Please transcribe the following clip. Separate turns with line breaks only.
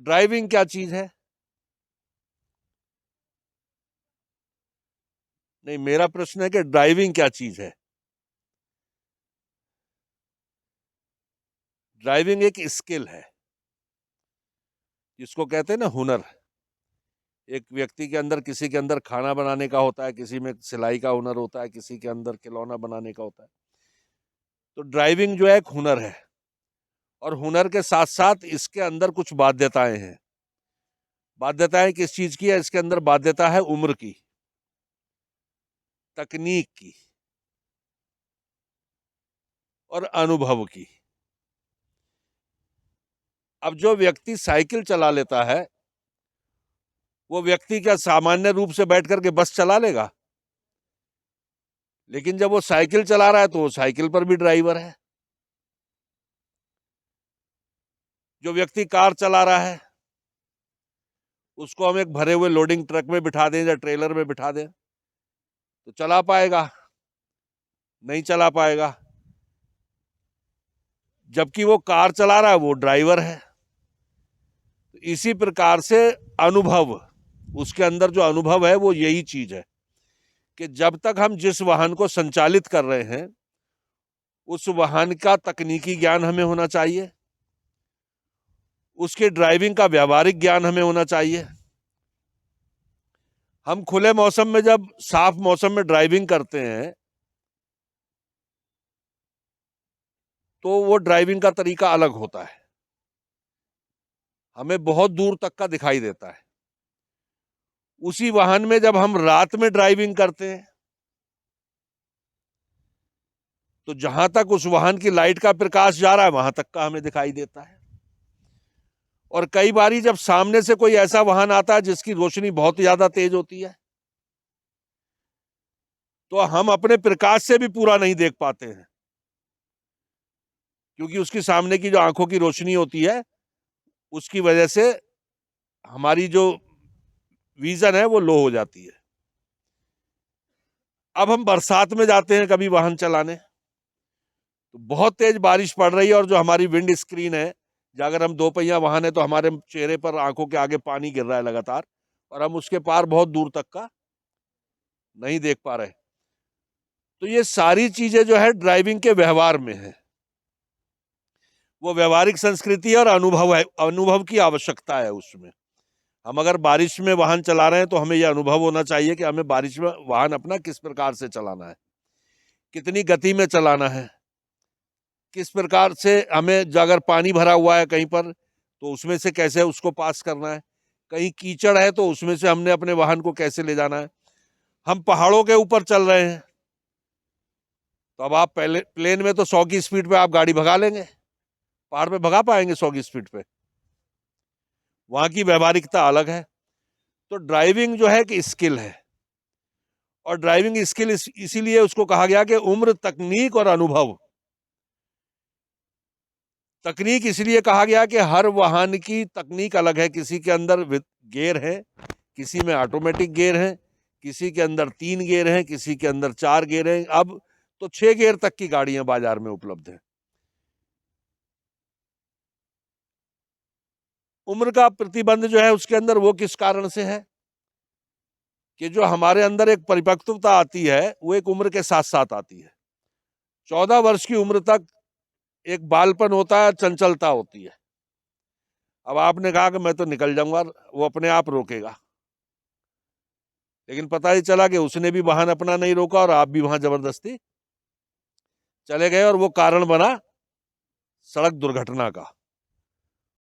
Driving क्या चीज है? नहीं, मेरा प्रश्न है कि ड्राइविंग क्या चीज है? ड्राइविंग एक स्किल है, जिसको कहते हैं ना हुनर। एक व्यक्ति के अंदर, किसी के अंदर खाना बनाने का होता है, किसी में सिलाई का हुनर होता है, किसी के अंदर खिलौना बनाने का होता है। तो ड्राइविंग जो है एक हुनर है, और हुनर के साथ साथ इसके अंदर कुछ बाध्यताएं हैं। बाध्यताएं किस चीज की है? इसके अंदर बाध्यता है उम्र की, तकनीक की और अनुभव की। अब जो व्यक्ति साइकिल चला लेता है, वो व्यक्ति क्या सामान्य रूप से बैठ करके बस चला लेगा? लेकिन जब वो साइकिल चला रहा है तो वो साइकिल पर भी ड्राइवर है। जो व्यक्ति कार चला रहा है, उसको हम एक भरे हुए लोडिंग ट्रक में बिठा दें या ट्रेलर में बिठा दें तो चला पाएगा? नहीं चला पाएगा। जबकि वो कार चला रहा है, वो ड्राइवर है। तो इसी प्रकार से अनुभव, उसके अंदर जो अनुभव है वो यही चीज है कि जब तक हम जिस वाहन को संचालित कर रहे हैं, उस वाहन का तकनीकी ज्ञान हमें होना चाहिए, उसके ड्राइविंग का व्यावहारिक ज्ञान हमें होना चाहिए। हम खुले मौसम में, जब साफ मौसम में ड्राइविंग करते हैं, तो वो ड्राइविंग का तरीका अलग होता है, हमें बहुत दूर तक का दिखाई देता है। उसी वाहन में जब हम रात में ड्राइविंग करते हैं, तो जहां तक उस वाहन की लाइट का प्रकाश जा रहा है, वहां तक का हमें दिखाई देता है। और कई बारी जब सामने से कोई ऐसा वाहन आता है जिसकी रोशनी बहुत ज्यादा तेज होती है, तो हम अपने प्रकाश से भी पूरा नहीं देख पाते हैं, क्योंकि उसकी सामने की जो आंखों की रोशनी होती है, उसकी वजह से हमारी जो विजन है वो लो हो जाती है। अब हम बरसात में जाते हैं कभी वाहन चलाने, तो बहुत तेज बारिश पड़ रही है, और जो हमारी विंड स्क्रीन है, अगर हम दो पहिया वाहन है तो हमारे चेहरे पर, आंखों के आगे पानी गिर रहा है लगातार, और हम उसके पार बहुत दूर तक का नहीं देख पा रहे। तो ये सारी चीजें जो है ड्राइविंग के व्यवहार में है, वो व्यवहारिक संस्कृति और अनुभव है, अनुभव की आवश्यकता है उसमें। हम अगर बारिश में वाहन चला रहे हैं तो हमें यह अनुभव होना चाहिए कि हमें बारिश में वाहन अपना किस प्रकार से चलाना है, कितनी गति में चलाना है, किस प्रकार से हमें, अगर पानी भरा हुआ है कहीं पर तो उसमें से कैसे उसको पास करना है, कहीं कीचड़ है तो उसमें से हमने अपने वाहन को कैसे ले जाना है। हम पहाड़ों के ऊपर चल रहे हैं, तो अब आप पहले प्लेन में तो 100 की स्पीड पे आप गाड़ी भगा लेंगे, पहाड़ पे भगा पाएंगे 100 की स्पीड पे? वहां की व्यवहारिकता अलग है। तो ड्राइविंग जो है कि स्किल है, और ड्राइविंग स्किल इसीलिए उसको कहा गया कि उम्र, तकनीक और अनुभव। तकनीक इसलिए कहा गया कि हर वाहन की तकनीक अलग है, किसी के अंदर गियर है, किसी में ऑटोमेटिक गियर है, किसी के अंदर 3 गियर है, किसी के अंदर 4 गियर है, अब तो 6 गियर तक की गाड़ियां बाजार में उपलब्ध है। उम्र का प्रतिबंध जो है उसके अंदर वो किस कारण से है कि जो हमारे अंदर एक परिपक्वता आती है, वो एक उम्र के साथ साथ आती है। 14 वर्ष की उम्र तक एक बालपन होता है, चंचलता होती है। अब आपने कहा कि मैं तो निकल जाऊंगा, वो अपने आप रोकेगा, लेकिन पता ही चला कि उसने भी वाहन अपना नहीं रोका और आप भी वहां जबरदस्ती चले गए, और वो कारण बना सड़क दुर्घटना का।